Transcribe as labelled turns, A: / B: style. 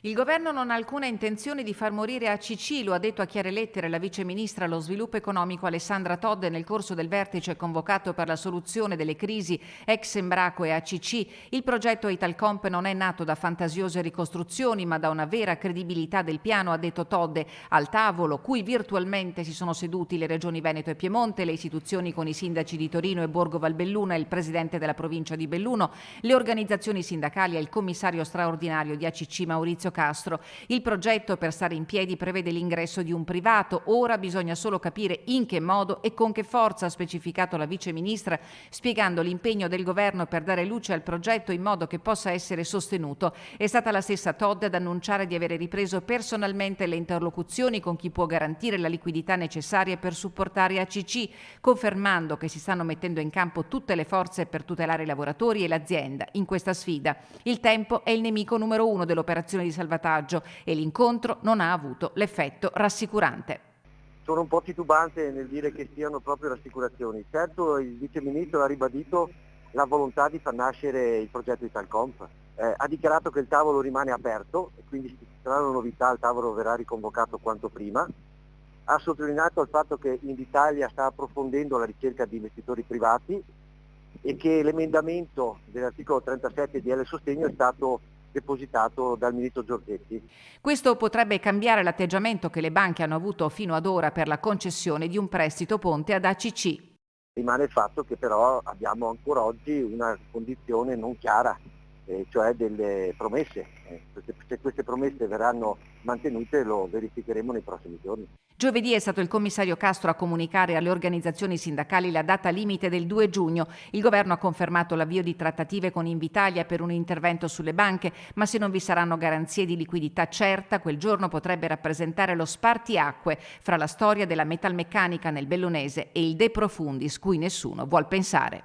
A: Il governo non ha alcuna intenzione di far morire ACC, lo ha detto a chiare lettere la vice ministra allo sviluppo economico Alessandra Todde nel corso del vertice convocato per la soluzione delle crisi ex Embraco e ACC. Il progetto Italcomp non è nato da fantasiose ricostruzioni, ma da una vera credibilità del piano, ha detto Todde. Al tavolo, cui virtualmente si sono seduti le regioni Veneto e Piemonte, le istituzioni con i sindaci di Torino e Borgo Valbelluna e il presidente della provincia di Belluno, le organizzazioni sindacali e il commissario straordinario di ACC Maurizio Castro. Il progetto per stare in piedi prevede l'ingresso di un privato. Ora bisogna solo capire in che modo e con che forza, ha specificato la vice ministra, spiegando l'impegno del governo per dare luce al progetto in modo che possa essere sostenuto. È stata la stessa Todde ad annunciare di avere ripreso personalmente le interlocuzioni con chi può garantire la liquidità necessaria per supportare ACC, confermando che si stanno mettendo in campo tutte le forze per tutelare i lavoratori e l'azienda in questa sfida. Il tempo è il nemico numero uno dell'operazione di salvataggio e l'incontro non ha avuto l'effetto rassicurante.
B: Sono un po' titubante nel dire che siano proprio rassicurazioni. Certo, il Vice Ministro ha ribadito la volontà di far nascere il progetto Italcomp. Ha dichiarato che il tavolo rimane aperto e quindi se ci saranno novità il tavolo verrà riconvocato quanto prima. Ha sottolineato il fatto che Invitalia sta approfondendo la ricerca di investitori privati e che l'emendamento dell'articolo 37 di L Sostegno è stato depositato dal Ministro Giorgetti.
A: Questo potrebbe cambiare l'atteggiamento che le banche hanno avuto fino ad ora per la concessione di un prestito ponte ad ACC.
B: Rimane il fatto che però abbiamo ancora oggi una condizione non chiara, cioè delle promesse. Se queste promesse verranno mantenute lo verificheremo nei prossimi giorni.
A: Giovedì è stato il commissario Castro a comunicare alle organizzazioni sindacali la data limite del 2 giugno. Il governo ha confermato l'avvio di trattative con Invitalia per un intervento sulle banche, ma se non vi saranno garanzie di liquidità certa, quel giorno potrebbe rappresentare lo spartiacque fra la storia della metalmeccanica nel Bellunese e il De Profundis, cui nessuno vuol pensare.